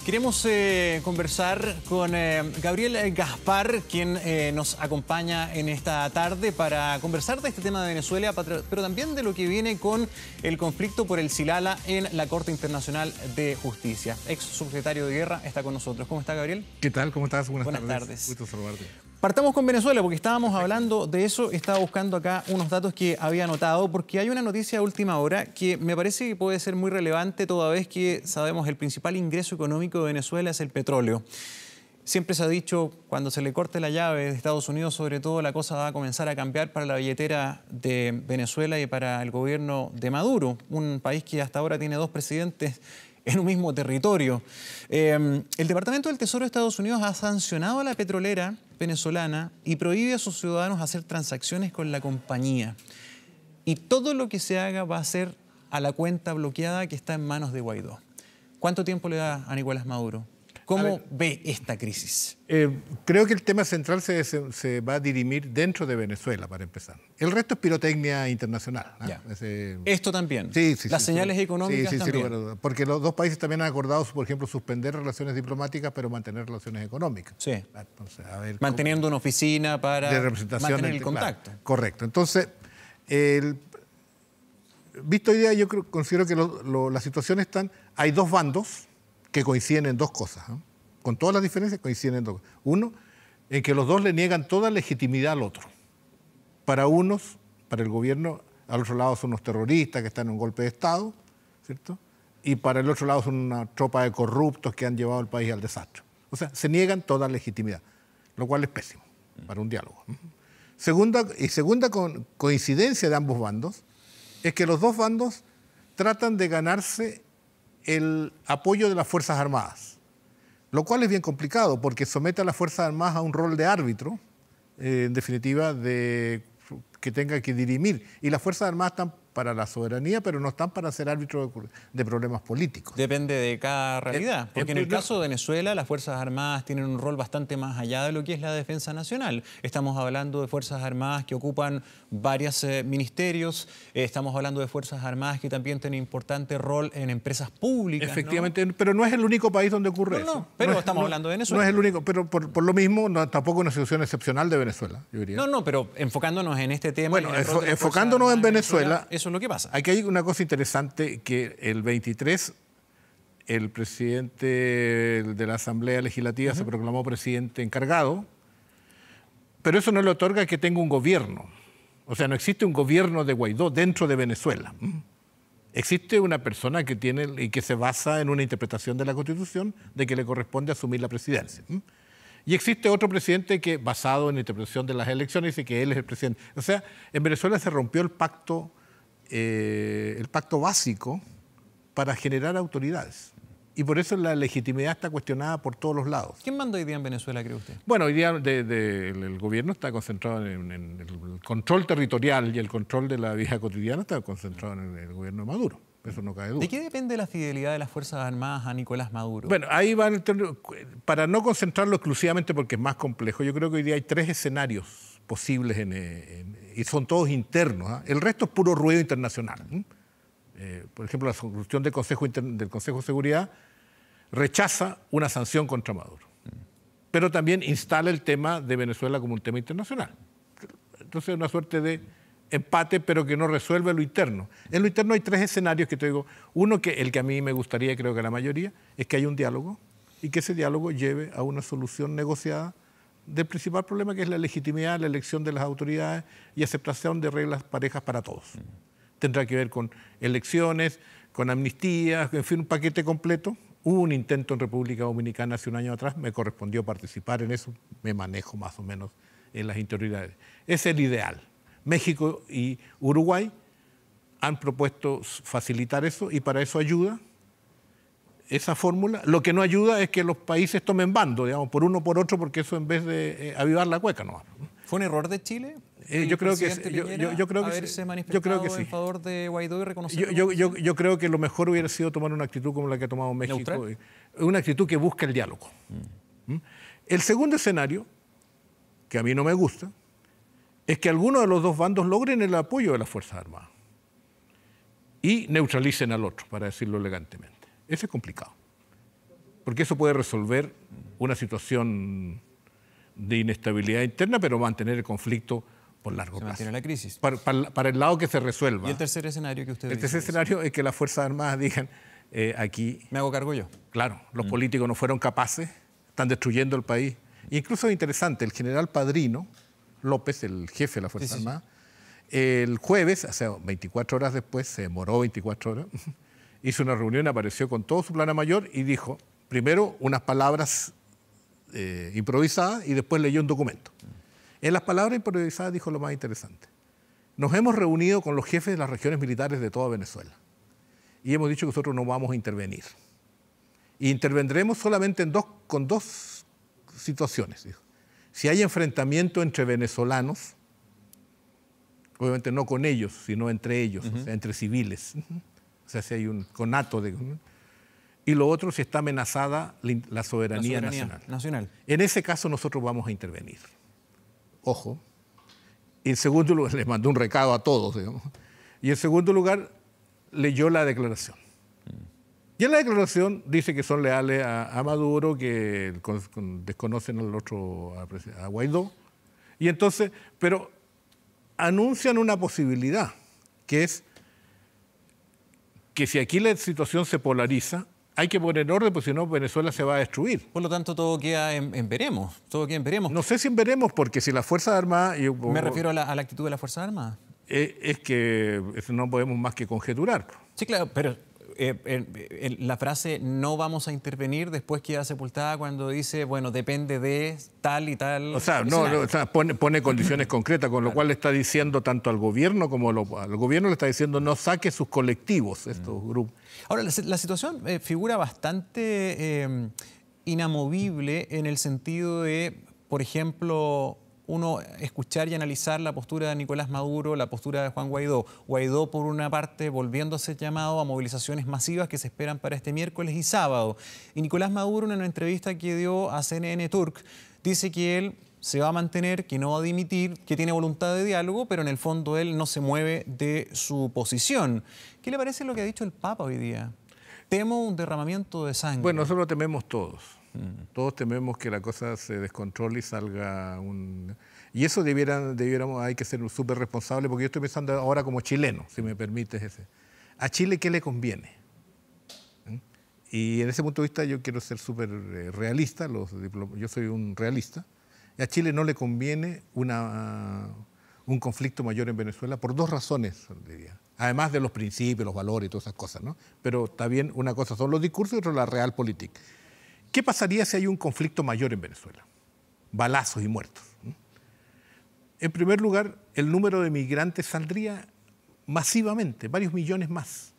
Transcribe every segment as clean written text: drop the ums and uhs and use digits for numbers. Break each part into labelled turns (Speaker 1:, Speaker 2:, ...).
Speaker 1: Queremos conversar con Gabriel Gaspar, quien nos acompaña en esta tarde para conversar de este tema de Venezuela, pero también de lo que viene con el conflicto por el Silala en la Corte Internacional de Justicia. Ex subsecretario de Guerra está con nosotros. ¿Cómo está, Gabriel?
Speaker 2: ¿Qué tal? ¿Cómo estás?
Speaker 1: Buenas tardes.
Speaker 2: Gusto saludarte.
Speaker 1: Partamos con Venezuela, porque estábamos hablando de eso. Estaba buscando acá unos datos que había anotado, porque hay una noticia de última hora que me parece que puede ser muy relevante, toda vez que sabemos el principal ingreso económico de Venezuela es el petróleo. Siempre se ha dicho, cuando se le corte la llave de Estados Unidos, sobre todo, la cosa va a comenzar a cambiar para la billetera de Venezuela y para el gobierno de Maduro, un país que hasta ahora tiene dos presidentes en un mismo territorio. El Departamento del Tesoro de Estados Unidos ha sancionado a la petrolera venezolana y prohíbe a sus ciudadanos hacer transacciones con la compañía. Y todo lo que se haga va a ser a la cuenta bloqueada que está en manos de Guaidó. ¿Cuánto tiempo le da a Nicolás Maduro? ¿Cómo ve esta crisis?
Speaker 2: Creo que el tema central se va a dirimir dentro de Venezuela, para empezar. El resto es pirotecnia internacional, ¿no?
Speaker 1: Esto también.
Speaker 2: Sí,
Speaker 1: las señales económicas también.
Speaker 2: Sí, porque los dos países también han acordado, por ejemplo, suspender relaciones diplomáticas, pero mantener relaciones económicas.
Speaker 1: Sí.
Speaker 2: Entonces, a ver,
Speaker 1: manteniendo una oficina para
Speaker 2: de representación
Speaker 1: mantener el contacto.
Speaker 2: Claro, correcto. Entonces, visto hoy día, yo considero que las situaciones hay dos bandos que coinciden en dos cosas, ¿no? Con todas las diferencias coinciden en dos cosas. Uno, en que los dos le niegan toda legitimidad al otro. Para unos, para el gobierno, al otro lado son unos terroristas que están en un golpe de Estado, ¿cierto? Y para el otro lado son una tropa de corruptos que han llevado al país al desastre. O sea, se niegan toda legitimidad, lo cual es pésimo para un diálogo. Segunda coincidencia de ambos bandos es que los dos bandos tratan de ganarse el apoyo de las Fuerzas Armadas, lo cual es bien complicado porque somete a las Fuerzas Armadas a un rol de árbitro, en definitiva, que tenga que dirimir. Y las Fuerzas Armadas están para la soberanía, pero no están para ser árbitros de problemas políticos.
Speaker 1: Depende de cada realidad, porque en el caso de Venezuela las Fuerzas Armadas tienen un rol bastante más allá de lo que es la defensa nacional. Estamos hablando de Fuerzas Armadas que ocupan varios ministerios, estamos hablando de Fuerzas Armadas que también tienen importante rol en empresas públicas.
Speaker 2: Efectivamente, ¿no? Pero no es el único país donde ocurre eso.
Speaker 1: No, pero estamos hablando de Venezuela.
Speaker 2: No es el único, pero por lo mismo tampoco una situación excepcional de Venezuela, yo diría.
Speaker 1: No, pero enfocándonos en este tema.
Speaker 2: Bueno, enfocándonos en Venezuela,
Speaker 1: eso es lo que pasa.
Speaker 2: Aquí hay una cosa interesante, que el 23 el presidente de la Asamblea Legislativa se proclamó presidente encargado, pero eso no le otorga que tenga un gobierno. O sea, no existe un gobierno de Guaidó dentro de Venezuela. Existe una persona que tiene y que se basa en una interpretación de la Constitución de que le corresponde asumir la presidencia. Y existe otro presidente que, basado en la interpretación de las elecciones, dice que él es el presidente. O sea, en Venezuela se rompió el pacto básico para generar autoridades. Y por eso la legitimidad está cuestionada por todos los lados.
Speaker 1: ¿Quién manda hoy día en Venezuela, cree usted?
Speaker 2: Bueno, hoy día el gobierno está concentrado en el control territorial y el control de la vida cotidiana está concentrado en el gobierno de Maduro. Eso no cabe duda.
Speaker 1: ¿De qué depende la fidelidad de las Fuerzas Armadas a Nicolás Maduro?
Speaker 2: Bueno, ahí van, para no concentrarlo exclusivamente porque es más complejo, yo creo que hoy día hay tres escenarios posibles y son todos internos, ¿eh? El resto es puro ruido internacional. Por ejemplo, la solución del Consejo de Seguridad rechaza una sanción contra Maduro, pero también instala el tema de Venezuela como un tema internacional. Entonces es una suerte de empate, pero que no resuelve lo interno. En lo interno hay tres escenarios que te digo. Uno, el que a mí me gustaría, creo que a la mayoría, es que haya un diálogo y que ese diálogo lleve a una solución negociada del principal problema, que es la legitimidad, la elección de las autoridades y aceptación de reglas parejas para todos. Tendrá que ver con elecciones, con amnistías, en fin, un paquete completo. Hubo un intento en República Dominicana hace un año atrás, me correspondió participar en eso, me manejo más o menos en las interioridades. Es el ideal. México y Uruguay han propuesto facilitar eso y para eso ayuda esa fórmula. Lo que no ayuda es que los países tomen bando, digamos, por uno o por otro, porque eso en vez de avivar la cueca no va.
Speaker 1: ¿Fue un error de Chile?
Speaker 2: Yo creo que
Speaker 1: haberse manifestado en favor de Guaidó y reconocerlo.
Speaker 2: Yo creo que lo mejor hubiera sido tomar una actitud como la que ha tomado México. ¿Neutral? Una actitud que busca el diálogo. El segundo escenario, que a mí no me gusta, es que alguno de los dos bandos logren el apoyo de las Fuerzas Armadas y neutralicen al otro, para decirlo elegantemente. Eso es complicado. porque eso puede resolver una situación de inestabilidad interna, pero mantener el conflicto por largo plazo.
Speaker 1: Mantiene la crisis.
Speaker 2: Para el lado que se resuelva.
Speaker 1: ¿Y el tercer escenario que usted dice?
Speaker 2: El tercer escenario es que las Fuerzas Armadas digan, aquí...
Speaker 1: ¿Me hago cargo yo?
Speaker 2: Claro, los políticos no fueron capaces, están destruyendo el país. E incluso es interesante, el general Padrino López, el jefe de la Fuerza Armada, el jueves, o sea, 24 horas después, se demoró 24 horas, hizo una reunión, apareció con todo su plana mayor y dijo, primero, unas palabras improvisadas y después leyó un documento. En las palabras improvisadas dijo lo más interesante. Nos hemos reunido con los jefes de las regiones militares de toda Venezuela y hemos dicho que nosotros no vamos a intervenir. Y intervendremos solamente con dos situaciones, dijo. Si hay enfrentamiento entre venezolanos, obviamente no con ellos, sino entre ellos, o sea, entre civiles. O sea, si hay un conato de... Y lo otro, si está amenazada la soberanía nacional. En ese caso nosotros vamos a intervenir. Ojo. Y en segundo lugar, les mandó un recado a todos, digamos. Y en segundo lugar, leyó la declaración. Y en la declaración dice que son leales a Maduro, que desconocen al otro, a Guaidó. Y entonces, pero anuncian una posibilidad, que es que si aquí la situación se polariza, hay que poner orden, porque si no Venezuela se va a destruir.
Speaker 1: Por lo tanto, todo queda en veremos. Todo queda en veremos.
Speaker 2: No sé si en veremos, porque si las Fuerzas Armadas...
Speaker 1: Me refiero a la actitud de las Fuerzas Armadas.
Speaker 2: Es que no podemos más que conjeturar.
Speaker 1: Sí, claro, pero la frase "no vamos a intervenir" después queda sepultada cuando dice, bueno, depende de tal y tal...
Speaker 2: O sea, pone condiciones concretas, con lo cual le está diciendo tanto al gobierno como al gobierno le está diciendo no saque sus colectivos, estos grupos.
Speaker 1: Ahora, la situación figura bastante inamovible en el sentido de, por ejemplo, uno escuchar y analizar la postura de Nicolás Maduro, la postura de Juan Guaidó. Guaidó, por una parte, volviendo a ser llamado a movilizaciones masivas que se esperan para este miércoles y sábado. Y Nicolás Maduro, en una entrevista que dio a CNN Turk, dice que él se va a mantener, que no va a dimitir, que tiene voluntad de diálogo, pero en el fondo él no se mueve de su posición. ¿Qué le parece lo que ha dicho el Papa hoy día? Temo un derramamiento de sangre.
Speaker 2: Bueno, nosotros lo tememos todos. Todos tememos que la cosa se descontrole y salga un... Y eso hay que ser súper responsable, porque yo estoy pensando ahora como chileno, si me permites ese. ¿A Chile qué le conviene? Y en ese punto de vista yo quiero ser súper realista, yo soy un realista. A Chile no le conviene un conflicto mayor en Venezuela por dos razones, diría. Además de los principios, los valores y todas esas cosas, ¿no? Pero también una cosa son los discursos y otra la realpolitik. ¿Qué pasaría si hay un conflicto mayor en Venezuela? Balazos y muertos. En primer lugar, el número de migrantes saldría masivamente, varios millones más,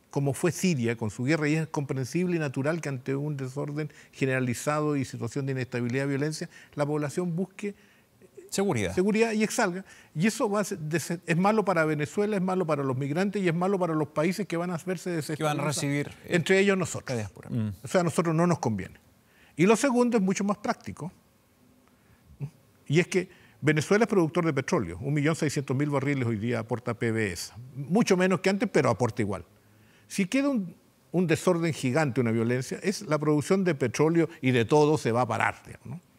Speaker 2: como fue Siria con su guerra, y es comprensible y natural que ante un desorden generalizado y situación de inestabilidad y violencia, la población busque seguridad y exsalga. Y eso es malo para Venezuela, es malo para los migrantes y es malo para los países que van a verse desestabilizados.
Speaker 1: Que van a recibir...
Speaker 2: entre ellos nosotros. O sea, a nosotros no nos conviene. Y lo segundo es mucho más práctico. Y es que Venezuela es productor de petróleo. 1.600.000 barriles hoy día aporta PDVSA. Mucho menos que antes, pero aporta igual. Si queda un desorden gigante, una violencia, la producción de petróleo y de todo se va a parar, digamos, ¿no?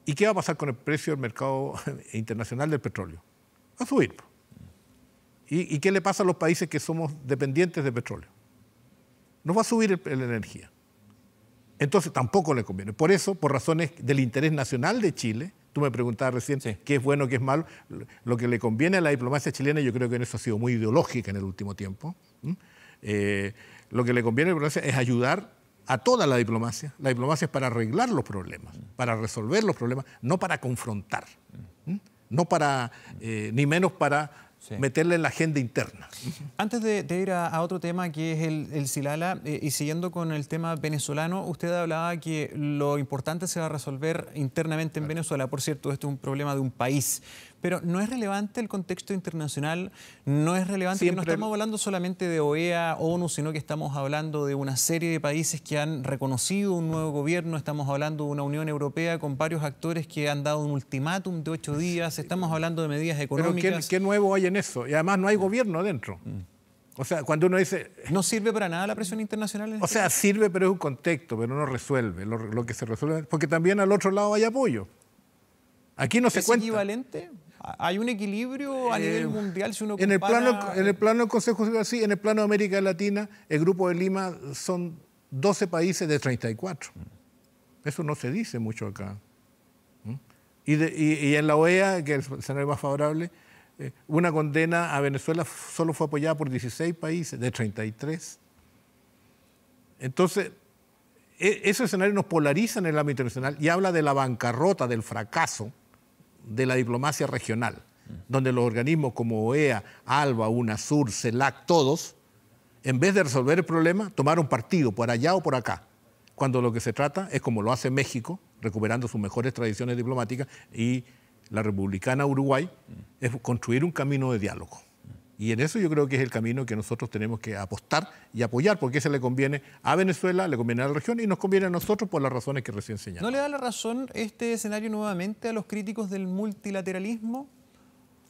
Speaker 2: ¿Y qué va a pasar con el precio del mercado internacional del petróleo? Va a subir. ¿Y qué le pasa a los países que somos dependientes de petróleo? Nos va a subir la energía. Entonces tampoco le conviene. Por eso, por razones del interés nacional de Chile, tú me preguntabas recién qué es bueno, qué es malo, lo que le conviene a la diplomacia chilena, yo creo que en eso ha sido muy ideológica en el último tiempo, lo que le conviene a la diplomacia es ayudar a toda la diplomacia. La diplomacia es para arreglar los problemas, para resolver los problemas, no para confrontar, no para, ni menos para meterle en la agenda interna.
Speaker 1: Antes de ir a otro tema que es el Silala, y siguiendo con el tema venezolano, usted hablaba que lo importante se va a resolver internamente en Venezuela. Por cierto, esto es un problema de un país. Pero ¿no es relevante el contexto internacional? ¿No es relevante que no estamos hablando solamente de OEA, ONU, sino que estamos hablando de una serie de países que han reconocido un nuevo gobierno? Estamos hablando de una Unión Europea con varios actores que han dado un ultimátum de 8 días. Estamos hablando de medidas económicas.
Speaker 2: ¿Pero qué nuevo hay en eso? Y además no hay gobierno adentro. O sea, cuando uno dice...
Speaker 1: ¿No sirve para nada la presión internacional?
Speaker 2: O sea, sirve, pero es un contexto, pero no resuelve. Lo que se resuelve, porque también al otro lado hay apoyo. Aquí no se cuenta.
Speaker 1: ¿Es equivalente? ¿Hay un equilibrio a nivel mundial si uno compara?
Speaker 2: En el plano del Consejo Social, sí, en el plano de América Latina, el Grupo de Lima son 12 países de 34. Eso no se dice mucho acá. Y en la OEA, que es el escenario más favorable, una condena a Venezuela solo fue apoyada por 16 países de 33. Entonces, esos escenarios nos polarizan en el ámbito internacional y habla de la bancarrota, del fracaso de la diplomacia regional, donde los organismos como OEA, ALBA, UNASUR, CELAC, todos, en vez de resolver el problema, tomaron partido por allá o por acá, cuando lo que se trata es, como lo hace México, recuperando sus mejores tradiciones diplomáticas, y la republicana Uruguay, es construir un camino de diálogo. Y en eso yo creo que es el camino que nosotros tenemos que apostar y apoyar, porque ese le conviene a Venezuela, le conviene a la región y nos conviene a nosotros por las razones que recién señalamos.
Speaker 1: ¿No le da la razón este escenario nuevamente a los críticos del multilateralismo?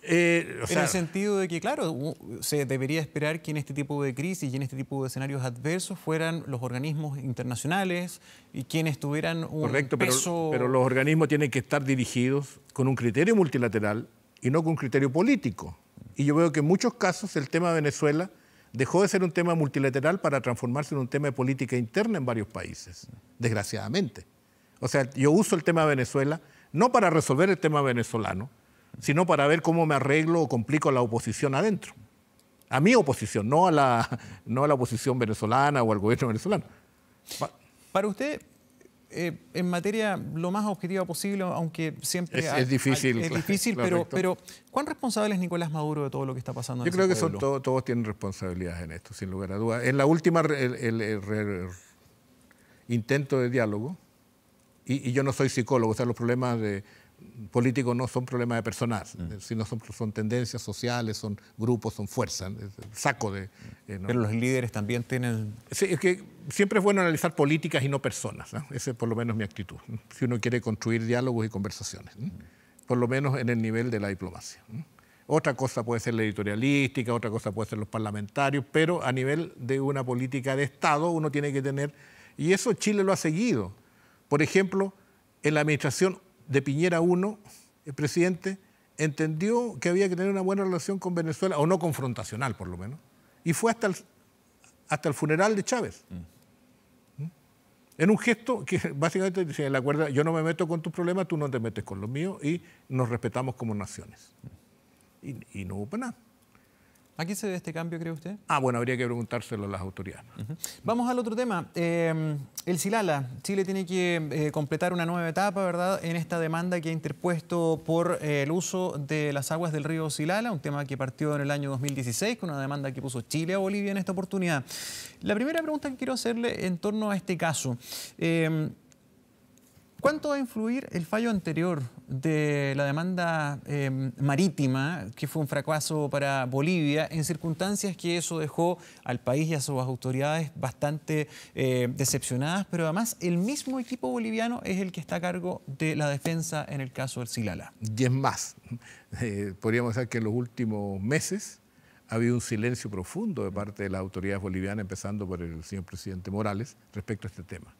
Speaker 1: En el sentido de que, claro, se debería esperar que en este tipo de crisis y en este tipo de escenarios adversos fueran los organismos internacionales y quienes tuvieran un peso...
Speaker 2: pero los organismos tienen que estar dirigidos con un criterio multilateral y no con un criterio político. Y yo veo que en muchos casos el tema de Venezuela dejó de ser un tema multilateral para transformarse en un tema de política interna en varios países, desgraciadamente. O sea, yo uso el tema de Venezuela no para resolver el tema venezolano, sino para ver cómo me arreglo o complico la oposición adentro. A mi oposición, no a la oposición venezolana o al gobierno venezolano.
Speaker 1: Para usted, en materia lo más objetiva posible, aunque siempre
Speaker 2: es difícil.
Speaker 1: Es difícil, pero ¿cuán responsable es Nicolás Maduro de todo lo que está pasando en ese
Speaker 2: pueblo? Yo creo que todos tienen responsabilidades en esto, sin lugar a dudas. En la última intento de diálogo, y yo no soy psicólogo, o sea, los problemas políticos no son problemas de personas, sino son tendencias sociales, son grupos, son fuerzas, saco de... ¿no?
Speaker 1: Pero los líderes también tienen...
Speaker 2: Sí, es que siempre es bueno analizar políticas y no personas, ¿no? Esa es por lo menos mi actitud, ¿no? Si uno quiere construir diálogos y conversaciones, ¿no? Por lo menos en el nivel de la diplomacia, ¿no? Otra cosa puede ser la editorialística, otra cosa puede ser los parlamentarios, pero a nivel de una política de Estado uno tiene que tener... Y eso Chile lo ha seguido. Por ejemplo, en la administración de Piñera I, el presidente entendió que había que tener una buena relación con Venezuela, o no confrontacional por lo menos, y fue hasta el funeral de Chávez. En un gesto que básicamente decía, el acuerdo, yo no me meto con tus problemas, tú no te metes con los míos, y nos respetamos como naciones. Y no hubo nada.
Speaker 1: ¿A qué se debe este cambio, cree usted?
Speaker 2: Bueno, habría que preguntárselo a las autoridades.
Speaker 1: Vamos al otro tema. El Silala. Chile tiene que completar una nueva etapa, ¿verdad?, en esta demanda que ha interpuesto por el uso de las aguas del río Silala, un tema que partió en el año 2016, con una demanda que puso Chile a Bolivia en esta oportunidad. La primera pregunta que quiero hacerle en torno a este caso. ¿Cuánto va a influir el fallo anterior de la demanda marítima, que fue un fracaso para Bolivia, en circunstancias que eso dejó al país y a sus autoridades bastante decepcionadas, pero además el mismo equipo boliviano es el que está a cargo de la defensa en el caso del Silala?
Speaker 2: Y es más, podríamos decir que en los últimos meses ha habido un silencio profundo de parte de las autoridades bolivianas, empezando por el señor presidente Morales, respecto a este tema.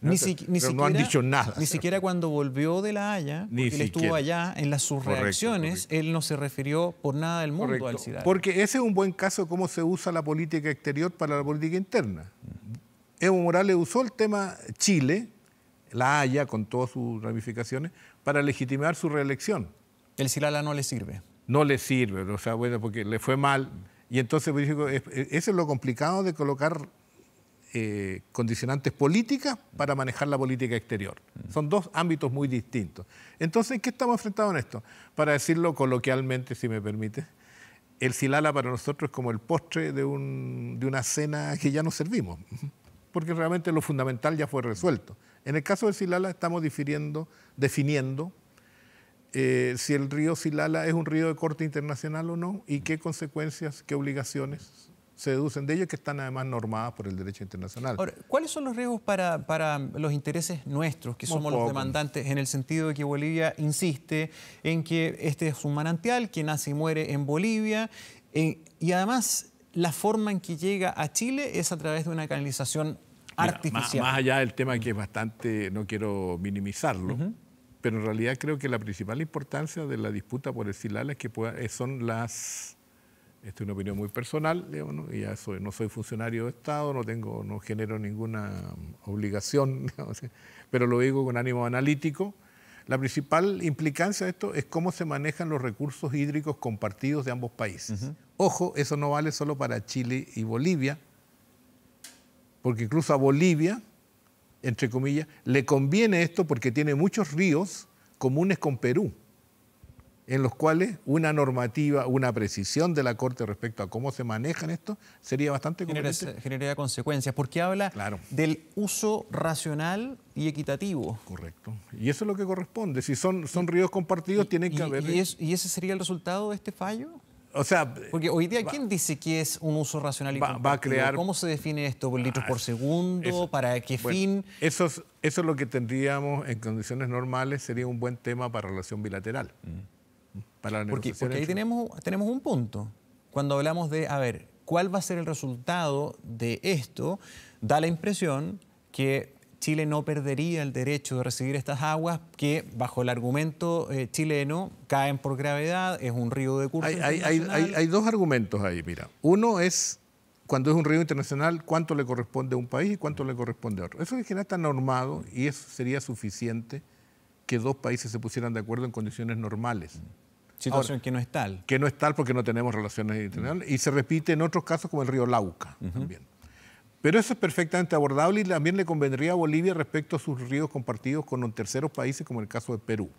Speaker 1: Ni siquiera,
Speaker 2: no han dicho nada.
Speaker 1: Ni siquiera cuando volvió de La Haya, porque él estuvo allá, en sus reacciones, él no se refirió por nada del mundo al Silala.
Speaker 2: Porque ese es un buen caso de cómo se usa la política exterior para la política interna. Evo Morales usó el tema Chile, La Haya, con todas sus ramificaciones, para legitimar su reelección.
Speaker 1: El Silala no le sirve.
Speaker 2: No le sirve, o sea, bueno, porque le fue mal. Y entonces, eso es lo complicado de colocar condicionantes políticas para manejar la política exterior. Son dos ámbitos muy distintos. Entonces, ¿qué estamos enfrentados en esto? Para decirlo coloquialmente, si me permite, el Silala para nosotros es como el postre de una cena que ya no servimos, porque realmente lo fundamental ya fue resuelto. En el caso del Silala estamos definiendo si el río Silala es un río de corte internacional o no, y qué consecuencias, qué obligaciones se deducen de ellos, que están además normadas por el derecho internacional.
Speaker 1: Ahora, ¿cuáles son los riesgos para los intereses nuestros, que somos los demandantes, en el sentido de que Bolivia insiste en que este es un manantial que nace y muere en Bolivia, y además la forma en que llega a Chile es a través de una canalización artificial.
Speaker 2: Más allá del tema que es bastante, no quiero minimizarlo, pero en realidad creo que la principal importancia de la disputa por el Silala es que son las... Esta es una opinión muy personal, digamos, ¿no? Y ya no soy funcionario de Estado, no genero ninguna obligación, digamos, pero lo digo con ánimo analítico. La principal implicancia de esto es cómo se manejan los recursos hídricos compartidos de ambos países. Ojo, eso no vale solo para Chile y Bolivia, porque incluso a Bolivia, entre comillas, le conviene esto porque tiene muchos ríos comunes con Perú, en los cuales una normativa, una precisión de la Corte respecto a cómo se manejan esto sería bastante conveniente.
Speaker 1: Generaría consecuencias, porque habla del uso racional y equitativo.
Speaker 2: Correcto. Y eso es lo que corresponde. Si son ríos compartidos, tienen que haber...
Speaker 1: ¿Y ese sería el resultado de este fallo?
Speaker 2: O sea,
Speaker 1: porque hoy día, ¿quién dice que es un uso racional y compartido?
Speaker 2: Va a crear...
Speaker 1: ¿Cómo se define esto? ¿Por litros por segundo? ¿Para qué fin?
Speaker 2: Eso es lo que tendríamos en condiciones normales, sería un buen tema para relación bilateral.
Speaker 1: Porque ahí tenemos un punto. Cuando hablamos de, a ver, ¿cuál va a ser el resultado de esto? Da la impresión que Chile no perdería el derecho de recibir estas aguas que, bajo el argumento chileno, caen por gravedad, es un río de curso internacional.
Speaker 2: Hay dos argumentos ahí, mira. Uno es, cuando es un río internacional, cuánto le corresponde a un país y cuánto le corresponde a otro. Eso en general está normado y eso sería suficiente que dos países se pusieran de acuerdo en condiciones normales.
Speaker 1: Situación que no es tal.
Speaker 2: Que no es tal porque no tenemos relaciones internacionales. Y se repite en otros casos como el río Lauca también. Pero eso es perfectamente abordable y también le convendría a Bolivia respecto a sus ríos compartidos con terceros países como el caso de Perú.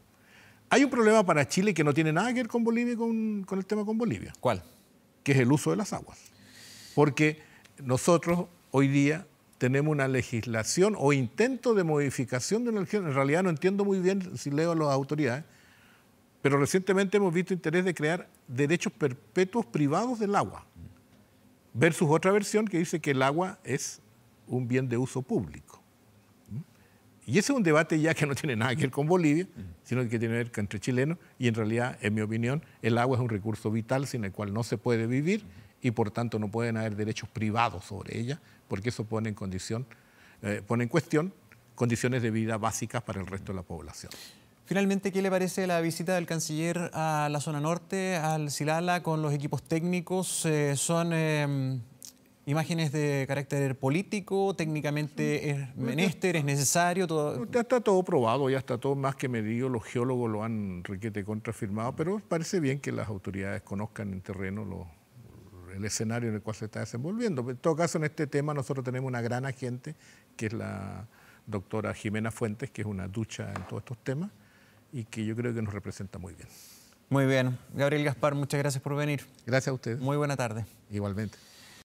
Speaker 2: Hay un problema para Chile que no tiene nada que ver con Bolivia y con el tema con Bolivia.
Speaker 1: ¿Cuál?
Speaker 2: Que es el uso de las aguas. Porque nosotros hoy día tenemos una legislación o intento de modificación de la legislación. En realidad no entiendo muy bien si leo a las autoridades, pero recientemente hemos visto interés de crear derechos perpetuos privados del agua, versus otra versión que dice que el agua es un bien de uso público. Y ese es un debate ya que no tiene nada que ver con Bolivia, sino que tiene que ver entre chilenos, y en realidad, en mi opinión, el agua es un recurso vital sin el cual no se puede vivir y por tanto no pueden haber derechos privados sobre ella, porque eso pone en cuestión condiciones de vida básicas para el resto de la población.
Speaker 1: Finalmente, ¿qué le parece la visita del canciller a la zona norte, al Silala, con los equipos técnicos? ¿Son imágenes de carácter político? ¿Técnicamente es menester, es necesario? Todo...
Speaker 2: Ya está todo probado, ya está todo más que medido, los geólogos lo han requete contrafirmado, pero parece bien que las autoridades conozcan en terreno el escenario en el cual se está desenvolviendo. En todo caso, en este tema nosotros tenemos una gran agente, que es la doctora Jimena Fuentes, que es una ducha en todos estos temas, y que yo creo que nos representa muy bien.
Speaker 1: Muy bien. Gabriel Gaspar, muchas gracias por venir.
Speaker 2: Gracias a ustedes.
Speaker 1: Muy buena tarde.
Speaker 2: Igualmente.